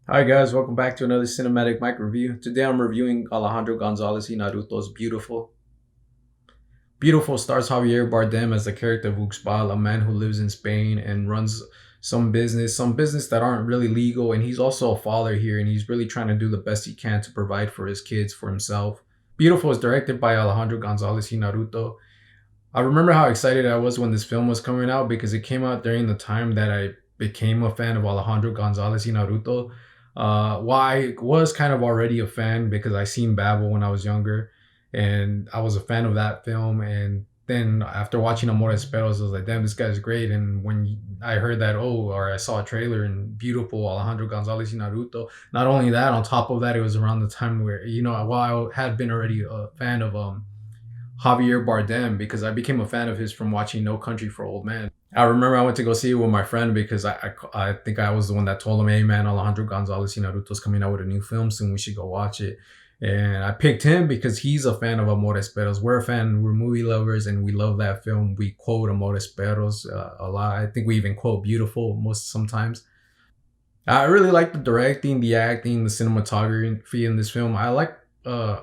Hi guys, welcome back to another cinematic mic review. Today I'm reviewing Alejandro Gonzalez Naruto's Biutiful. Biutiful stars Javier Bardem as the character of Uxbal, a man who lives in Spain and runs some business that aren't really legal, and he's also a father here and he's really trying to do the best he can to provide for his kids, for himself. Biutiful is directed by Alejandro Gonzalez Naruto. I remember how excited I was when this film was coming out because it came out during the time that I became a fan of Alejandro Gonzalez Naruto. Well, I was kind of already a fan because I seen Babel when I was younger, and I was a fan of that film. And then after watching Amores Perros, I was like, "Damn, this guy's great." And when I heard that, or I saw a trailer and Beautiful Alejandro Gonzalez Naruto. Not only that, on top of that, it was around the time where while I had been already a fan of Javier Bardem because I became a fan of his from watching No Country for Old Men. I remember I went to go see it with my friend because I think I was the one that told him, "Hey man, Alejandro Gonzalez Naruto's coming out with a new film soon. We should go watch it." And I picked him because he's a fan of Amores Perros. We're a fan. We're movie lovers, and we love that film. We quote Amores Perros a lot. I think we even quote Beautiful most sometimes. I really like the directing, the acting, the cinematography in this film. I like a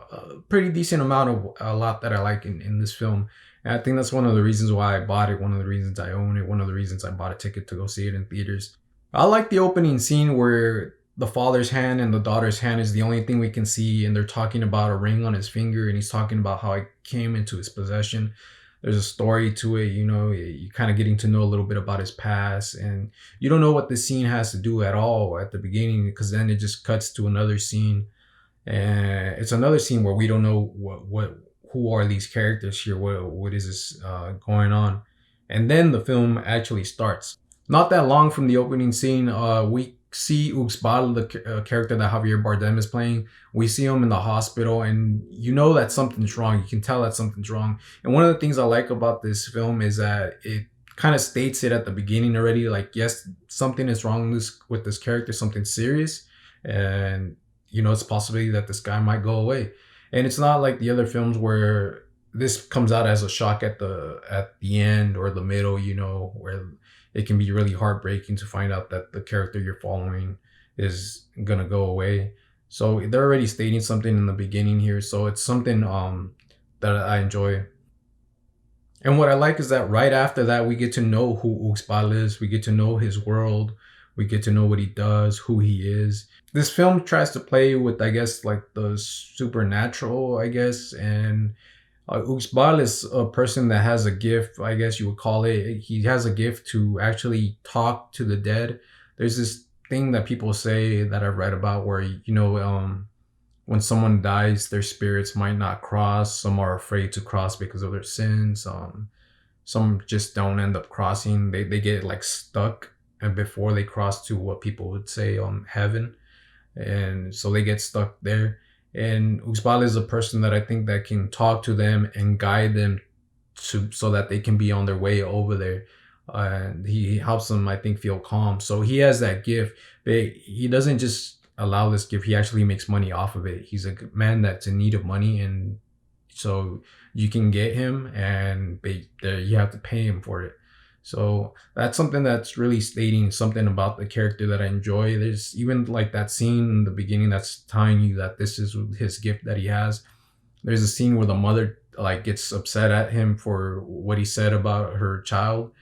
pretty decent amount of a lot that I like in this film. And I think that's one of the reasons why I bought it, one of the reasons I own it, one of the reasons I bought a ticket to go see it in theaters. I like the opening scene where the father's hand and the daughter's hand is the only thing we can see, and they're talking about a ring on his finger, and he's talking about how it came into his possession. There's a story to it, you kind of getting to know a little bit about his past, and you don't know what this scene has to do at all at the beginning because then it just cuts to another scene, and it's another scene where we don't know what who are these characters here, what is this going on, and then the film actually starts. Not that long from the opening scene, we see Uxbal, the character that Javier Bardem is playing. We see him in the hospital, and you know that something's wrong. You can tell that something's wrong. And one of the things I like about this film is that it kind of states it at the beginning already. Like, yes, something is wrong with this character, something serious, and it's a possibility that this guy might go away. And it's not like the other films where this comes out as a shock at the end or the middle, where it can be really heartbreaking to find out that the character you're following is gonna go away. So they're already stating something in the beginning here, so it's something that I enjoy. And what I like is that right after that, we get to know who Uxbal is. We get to know his world. We get to know what he does, who he is. This film tries to play with, I guess, like the supernatural, I guess. And Uxbal is a person that has a gift, I guess you would call it. He has a gift to actually talk to the dead. There's this thing that people say that I've read about where, when someone dies, their spirits might not cross. Some are afraid to cross because of their sins. Some just don't end up crossing. They get like stuck and before they cross to what people would say heaven. And so they get stuck there. And Uxbal is a person that I think that can talk to them and guide them to so that they can be on their way over there. And he helps them, I think, feel calm. So he has that gift. But he doesn't just allow this gift. He actually makes money off of it. He's a man that's in need of money, and so you can get him, and you have to pay him for it. So that's something that's really stating something about the character that I enjoy. There's even like that scene in the beginning that's telling you that this is his gift that he has. There's a scene where the mother like gets upset at him for what he said about her child,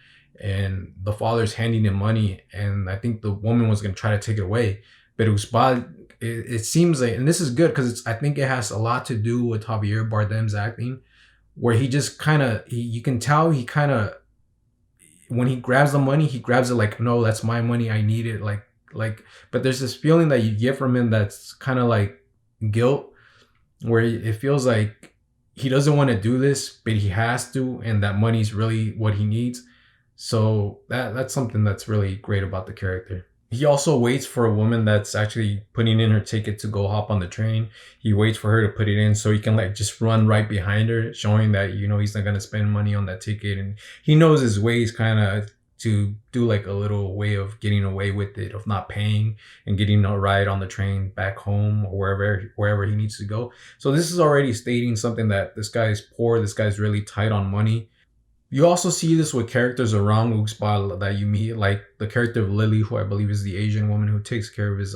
and the father's handing him money, and I think the woman was gonna try to take it away, but it seems like, and this is good because I think it has a lot to do with Javier Bardem's acting, where he just kind of you can tell he kind of when he grabs the money, he grabs it like, no, that's my money. I need it. Like, but there's this feeling that you get from him that's kind of like guilt, where it feels like he doesn't want to do this, but he has to, and that money's really what he needs. So that's something that's really great about the character. He also waits for a woman that's actually putting in her ticket to go hop on the train. He waits for her to put it in so he can like just run right behind her, showing that, he's not going to spend money on that ticket. And he knows his ways kind of to do like a little way of getting away with it, of not paying and getting a ride on the train back home or wherever he needs to go. So this is already stating something that this guy is poor. This guy's really tight on money. You also see this with characters around Uxbal that you meet, like the character of Lily, who I believe is the Asian woman who takes care of his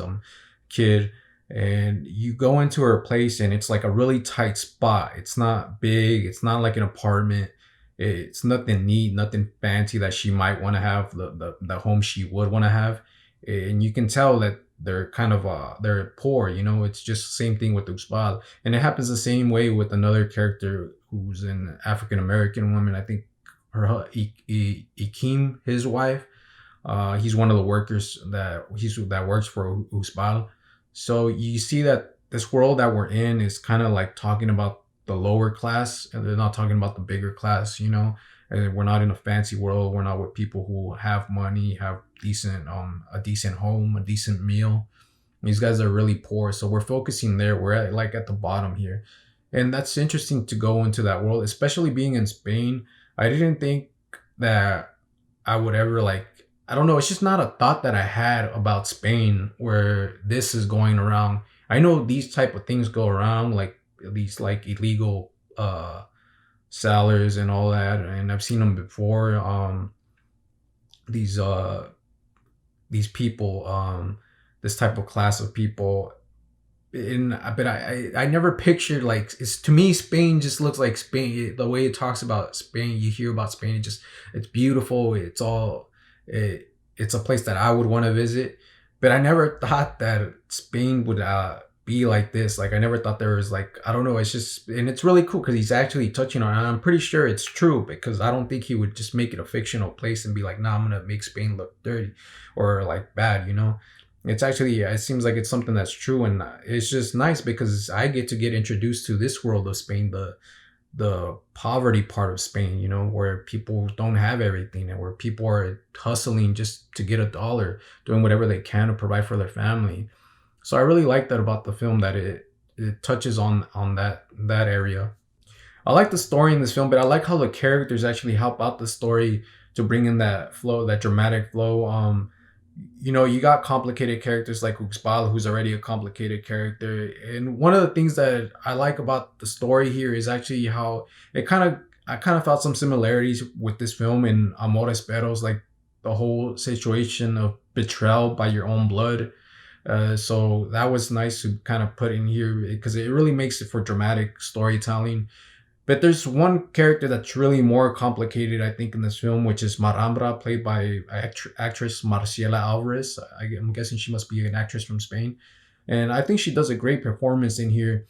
kid, and you go into her place and it's like a really tight spot. It's not big, it's not like an apartment, it's nothing neat, nothing fancy that she might want to have, the home she would want to have. And you can tell that they're kind of they're poor, you know. It's just the same thing with Uxbal, and it happens the same way with another character who's an African American woman. I think Ikim, his wife. He's one of the workers that works for Uxbal. So you see that this world that we're in is kind of like talking about the lower class, and they're not talking about the bigger class. You know, and we're not in a fancy world. We're not with people who have money, have decent a decent home, a decent meal. These guys are really poor, so we're focusing there. We're at like at the bottom here, and that's interesting to go into that world, especially being in Spain. I didn't think that I would ever like, I don't know, it's just not a thought that I had about Spain where this is going around. I know these type of things go around, like these like illegal sellers and all that, and I've seen them before. These these people, this type of class of people, and but I never pictured like, it's to me Spain just looks like Spain. The way it talks about Spain, you hear about Spain, it's beautiful. It's all it's a place that I would want to visit. But I never thought that Spain would be like this. Like I never thought there was like, I don't know. It's just, and it's really cool because he's actually touching on it. And I'm pretty sure it's true because I don't think he would just make it a fictional place and be like, nah, I'm gonna make Spain look dirty or like bad. You know, it's actually, it seems like it's something that's true, and it's just nice because I get introduced to this world of Spain, the poverty part of Spain, you know, where people don't have everything and where people are hustling just to get a dollar, doing whatever they can to provide for their family. So I really like that about the film, that it touches on that area. I like the story in this film, but I like how the characters actually help out the story to bring in that flow, that dramatic flow. You know, you got complicated characters like Uxbal, who's already a complicated character. And one of the things that I like about the story here is actually how I kind of felt some similarities with this film in Amores Perros, like the whole situation of betrayal by your own blood. So that was nice to kind of put in here because it really makes it for dramatic storytelling. But there's one character that's really more complicated, I think, in this film, which is Marambra, played by actress Marciela Alvarez. I'm guessing she must be an actress from Spain. And I think she does a great performance in here.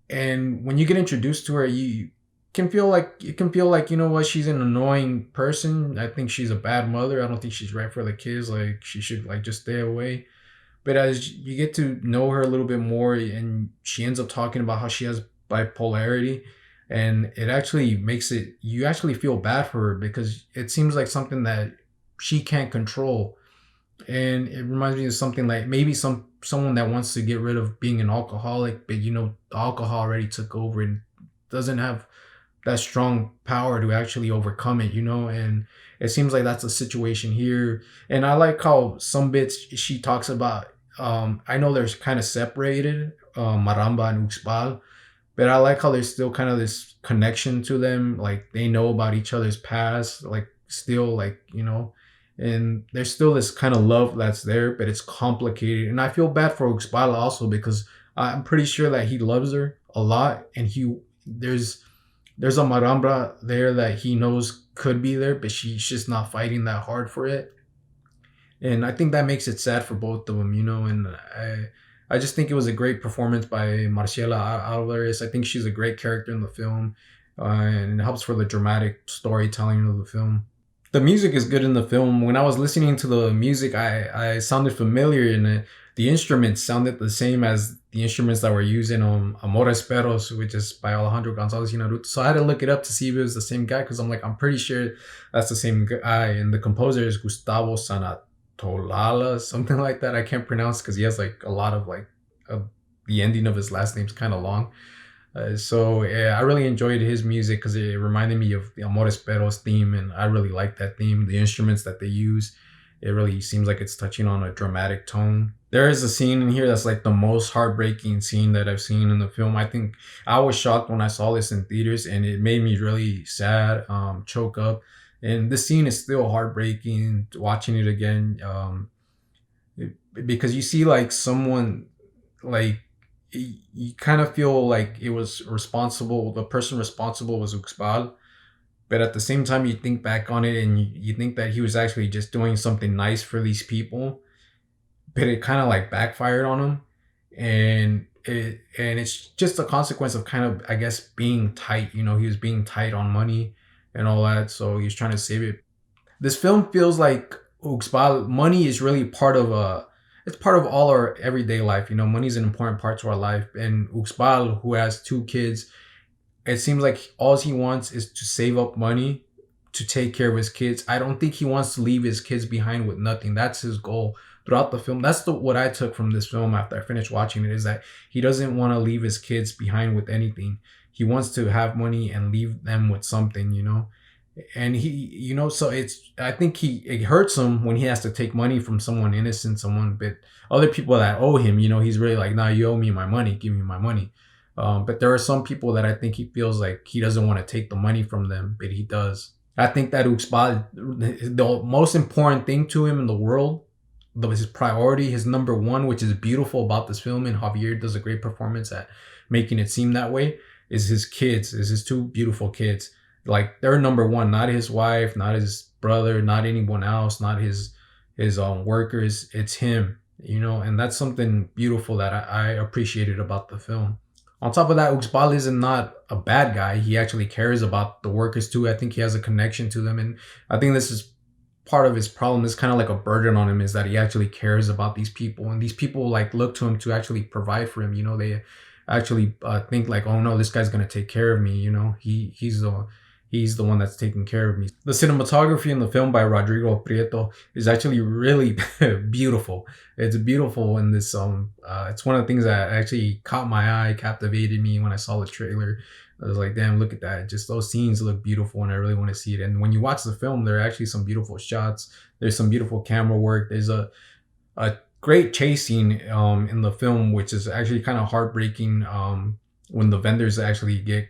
And when you get introduced to her, you can feel like, you know what, she's an annoying person. I think she's a bad mother. I don't think she's right for the kids. Like she should like just stay away. But as you get to know her a little bit more, and she ends up talking about how she has bipolarity, and it actually makes it, you actually feel bad for her because it seems like something that she can't control. And it reminds me of something like maybe someone that wants to get rid of being an alcoholic, but you know the alcohol already took over and doesn't have that strong power to actually overcome it, you know. And it seems like that's a situation here. And I like how some bits she talks about, I know they're kind of separated, Maramba and Uxbal, but I like how there's still kind of this connection to them. Like they know about each other's past, like still, like, you know, and there's still this kind of love that's there, but it's complicated. And I feel bad for Uxbala also because I'm pretty sure that he loves her a lot, and there's a Marambra there that he knows could be there, but she's just not fighting that hard for it. And I think that makes it sad for both of them, you know. And I just think it was a great performance by Marciela Alvarez. I think she's a great character in the film, and it helps for the dramatic storytelling of the film. The music is good in the film. When I was listening to the music, I sounded familiar, and the instruments sounded the same as the instruments that were used in Amores Perros, which is by Alejandro Gonzalez Inarritu. So I had to look it up to see if it was the same guy, because I'm like, I'm pretty sure that's the same guy. And the composer is Gustavo Sanatolala, something like that. I can't pronounce because he has like a lot of like, the ending of his last name's kind of long. So yeah, I really enjoyed his music because it reminded me of the Amores Perros theme, and I really like that theme. The instruments that they use, it really seems like it's touching on a dramatic tone. There is a scene in here that's like the most heartbreaking scene that I've seen in the film. I think I was shocked when I saw this in theaters, and it made me really sad, choke up. And this scene is still heartbreaking watching it again. because you see like someone like you kind of feel like it was responsible. The person responsible was Uxbal, but at the same time, you think back on it and you think that he was actually just doing something nice for these people, but it kind of like backfired on him, and it's just a consequence of kind of, I guess, being tight. He was being tight on money and all that, so he was trying to save it. This film feels like Uxbal, money is really part of it's part of all our everyday life. Money is an important part to our life. And Uxbal, who has two kids, it seems like all he wants is to save up money to take care of his kids. I don't think he wants to leave his kids behind with nothing. That's his goal throughout the film. That's what I took from this film after I finished watching it, is that he doesn't want to leave his kids behind with anything. He wants to have money and leave them with something. And so I think it hurts him when he has to take money from someone innocent, but other people that owe him, he's really like, nah, you owe me my money, give me my money. But there are some people that I think he feels like he doesn't want to take the money from them, but he does. I think that Uxbal, the most important thing to him in the world, his priority, his number one, which is beautiful about this film, and Javier does a great performance at making it seem that way, is his kids, is his two beautiful kids. Like, they're number one, not his wife, not his brother, not anyone else, not his workers. It's him, and that's something beautiful that I appreciated about the film. On top of that, Uxbal is not a bad guy. He actually cares about the workers too. I think he has a connection to them, and I think this is part of his problem. Is kind of like a burden on him, is that he actually cares about these people, and these people like look to him to actually provide for him. They actually think like, oh no, this guy's gonna take care of me. He's the one that's taking care of me. The cinematography in the film by Rodrigo Prieto is actually really beautiful. It's beautiful in this. It's one of the things that actually caught my eye, captivated me when I saw the trailer. I was like, damn, look at that. Just those scenes look beautiful, and I really want to see it. And when you watch the film, there are actually some beautiful shots. There's some beautiful camera work. There's a great chase scene in the film, which is actually kind of heartbreaking. When the vendors actually get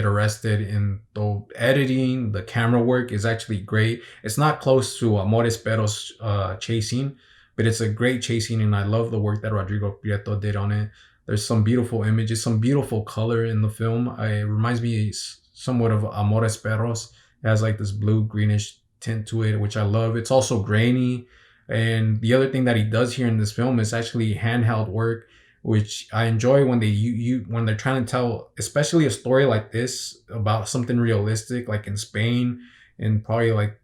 arrested, and the editing, the camera work is actually great. It's not close to Amores Perros chasing, but it's a great chasing, and I love the work that Rodrigo Prieto did on it. There's some beautiful images, some beautiful color in the film. It reminds me somewhat of Amores Perros. It has like this blue greenish tint to it, which I love. It's also grainy. And the other thing that he does here in this film is actually handheld work, which I enjoy when when they're trying to tell, especially a story like this about something realistic, like in Spain, and probably like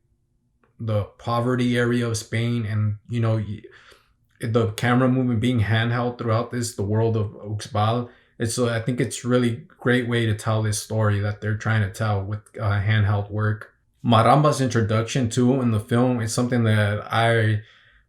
the poverty area of Spain, and the camera movement being handheld throughout the world of Uxbal. I think it's really great way to tell this story that they're trying to tell with handheld work. Maramba's introduction too in the film is something that I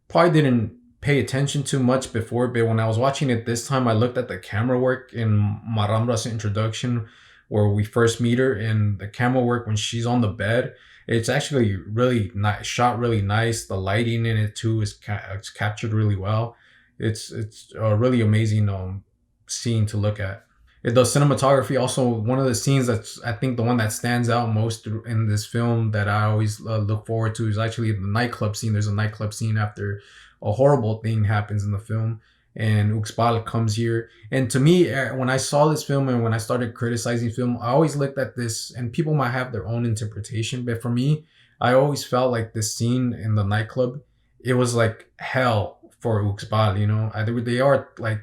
probably didn't pay attention to much before, but when I was watching it this time, I looked at the camera work in Marambra's introduction, where we first meet her, and the camera work when she's on the bed. It's actually really nice, shot really nice. The lighting in it too it's captured really well. It's a really amazing scene to look at. The cinematography, also one of the scenes that's, I think, the one that stands out most in this film that I always look forward to, is actually the nightclub scene. There's a nightclub scene after a horrible thing happens in the film, and Uxbal comes here. And to me, when I saw this film and when I started criticizing film, I always looked at this, and people might have their own interpretation, but for me, I always felt like this scene in the nightclub, it was like hell for Uxbal. They are like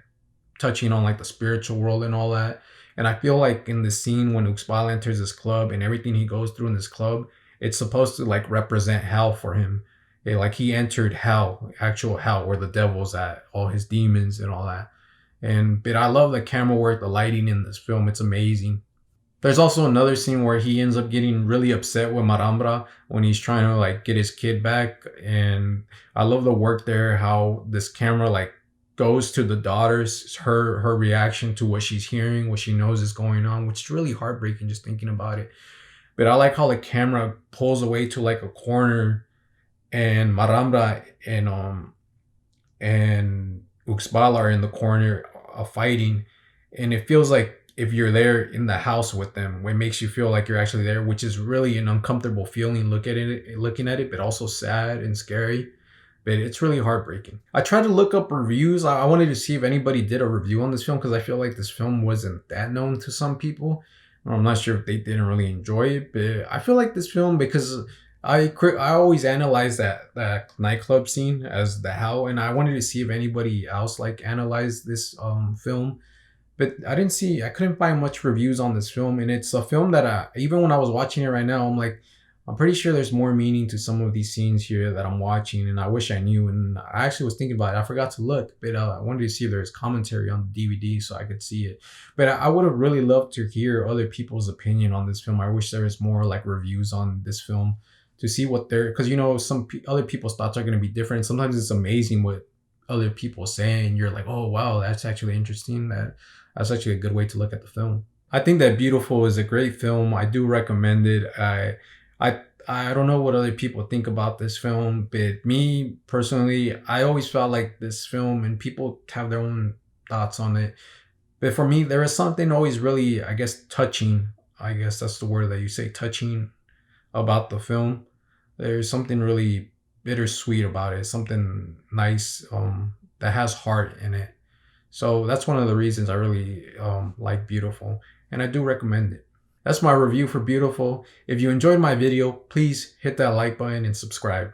touching on like the spiritual world and all that. And I feel like in the scene when Uxbal enters this club and everything he goes through in this club, it's supposed to like represent hell for him. Like he entered hell, actual hell, where the devil's at, all his demons and all that. But I love the camera work, the lighting in this film. It's amazing. There's also another scene where he ends up getting really upset with Marambra when he's trying to like get his kid back. And I love the work there, how this camera like goes to the daughters, her reaction to what she's hearing, what she knows is going on, which is really heartbreaking just thinking about it. But I like how the camera pulls away to like a corner, and Marambra and Uxbal are in the corner fighting, and it feels like if you're there in the house with them, it makes you feel like you're actually there, which is really an uncomfortable feeling looking at it, but also sad and scary. but it's really heartbreaking. I tried to look up reviews. I wanted to see if anybody did a review on this film because I feel like this film wasn't that known to some people. I'm not sure if they didn't really enjoy it, but I feel like this film, because I always analyze that nightclub scene as the hell, and I wanted to see if anybody else like analyzed this film, but I couldn't find much reviews on this film, and it's a film that even when I was watching it right now, I'm like, I'm pretty sure there's more meaning to some of these scenes here that I'm watching, and I wish I knew. And I actually was thinking about it. I forgot to look, but I wanted to see if there's commentary on the DVD so I could see it. But I would have really loved to hear other people's opinion on this film. I wish there was more like reviews on this film to see what they're, because other people's thoughts are going to be different. Sometimes it's amazing what other people say, and you're like, oh wow, that's actually interesting. That's actually a good way to look at the film. I think that Biutiful is a great film. I do recommend it. I I don't know what other people think about this film, but me personally, I always felt like this film, and people have their own thoughts on it. But for me, there is something always really, I guess, touching. I guess that's the word that you say, touching, about the film. There's something really bittersweet about it, something nice, that has heart in it. So that's one of the reasons I really like Beautiful, and I do recommend it. That's my review for Beautiful. If you enjoyed my video, please hit that like button and subscribe.